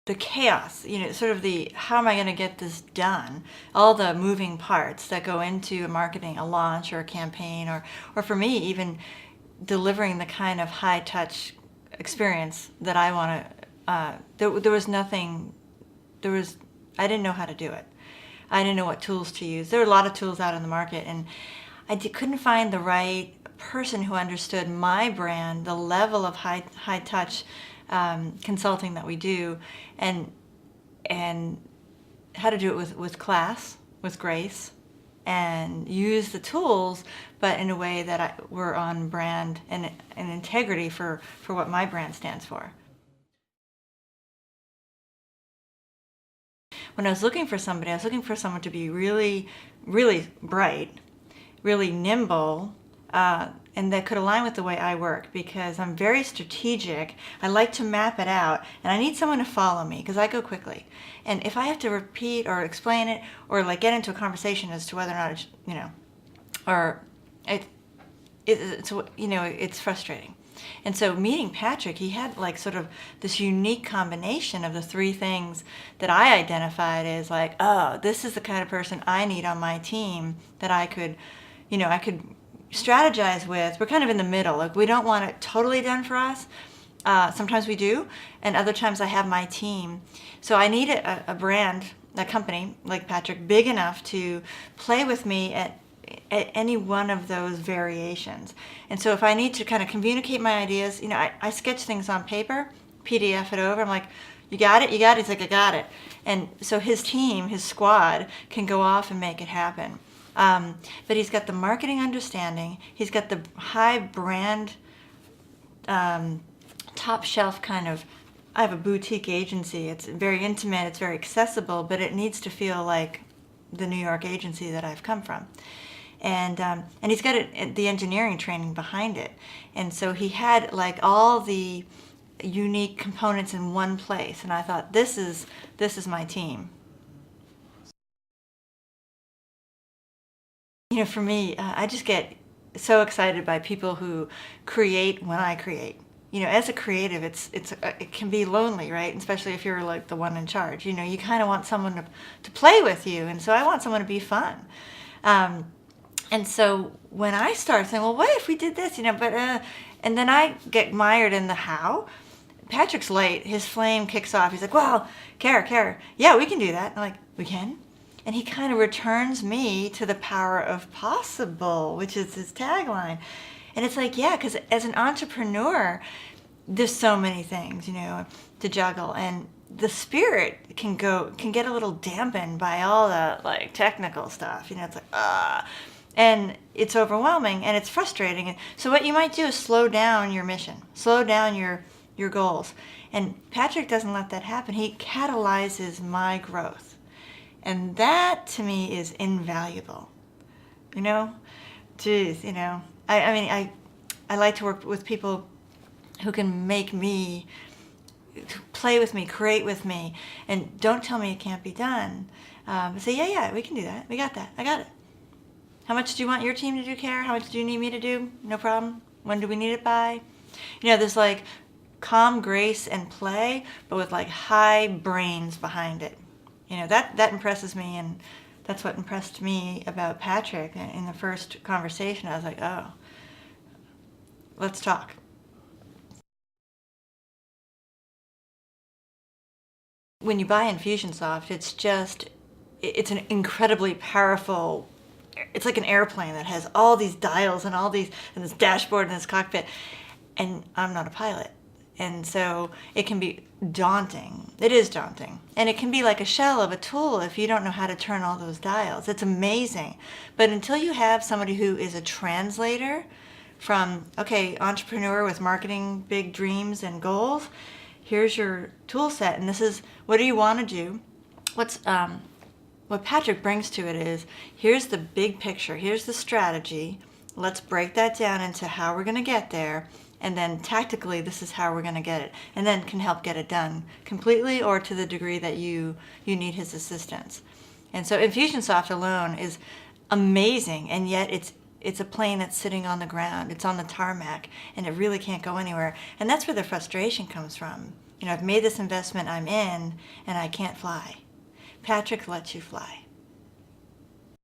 the chaos, sort of the how am I going to get this done, all the moving parts that go into marketing, a launch or a campaign, or for me, even delivering the kind of high touch experience that I want to, there was nothing, I didn't know how to do it. I didn't know what tools to use. There were a lot of tools out in the market, and couldn't find the right person who understood my brand, the level of high touch consulting that we do, and how to do it with class, with grace, and use the tools, but in a way that we're on brand and integrity for what my brand stands for. When I was looking for somebody, I was looking for someone to be really, really bright, really nimble, and that could align with the way I work, because I'm very strategic. I like to map it out, and I need someone to follow me because I go quickly. And if I have to repeat or explain it or like get into a conversation as to whether or not it's, it's frustrating. And so meeting Patrick, he had like sort of this unique combination of the three things that I identified as like, oh, this is the kind of person I need on my team that I could strategize with. We're kind of in the middle. Like, we don't want it totally done for us. Sometimes we do, and other times I have my team. So I need a brand, a company like Patrick, big enough to play with me at any one of those variations. And so if I need to kind of communicate my ideas, I sketch things on paper, PDF it over. I'm like, you got it? You got it? He's like, I got it. And so his team, his squad, can go off and make it happen. But he's got the marketing understanding. He's got the high brand, top shelf kind of, I have a boutique agency. It's very intimate. It's very accessible, but it needs to feel like the New York agency that I've come from. And he's got the engineering training behind it. And so he had like all the unique components in one place. And I thought, this is my team. For me, I just get so excited by people who create when I create. As a creative, it can be lonely, right? Especially if you're like the one in charge. You kind of want someone to play with you, and so I want someone to be fun. And so when I start saying, well, what if we did this, and then I get mired in the how. Patrick's late. His flame kicks off. He's like, well, Kerri, yeah, we can do that. I'm like, we can? And he kind of returns me to the power of possible, which is his tagline. And it's like, yeah, because as an entrepreneur, there's so many things, to juggle. And the spirit can get a little dampened by all the like technical stuff. It's like, and it's overwhelming and it's frustrating. And so what you might do is slow down your mission, slow down your goals. And Patrick doesn't let that happen. He catalyzes my growth. And that to me is invaluable. Geez, I like to work with people who can make me, play with me, create with me, and don't tell me it can't be done. Say, yeah, we can do that. We got that. I got it. How much do you want your team to do, Kerri? How much do you need me to do? No problem. When do we need it by? There's like calm grace and play, but with like high brains behind it. That impresses me, and that's what impressed me about Patrick in the first conversation. I was like, oh, let's talk. When you buy Infusionsoft, it's an incredibly powerful, it's like an airplane that has all these dials and this dashboard and this cockpit, and I'm not a pilot. And so it can be daunting. It is daunting. And it can be like a shell of a tool if you don't know how to turn all those dials. It's amazing. But until you have somebody who is a translator from, okay, entrepreneur with marketing, big dreams and goals, here's your tool set, and this is, what do you want to do? What Patrick brings to it is, here's the big picture, here's the strategy, let's break that down into how we're going to get there, and then tactically, this is how we're going to get it, and then can help get it done completely or to the degree that you need his assistance. And so Infusionsoft alone is amazing, and yet it's a plane that's sitting on the ground. It's on the tarmac, and it really can't go anywhere. And that's where the frustration comes from. I've made this investment, I'm in, and I can't fly. Patrick lets you fly.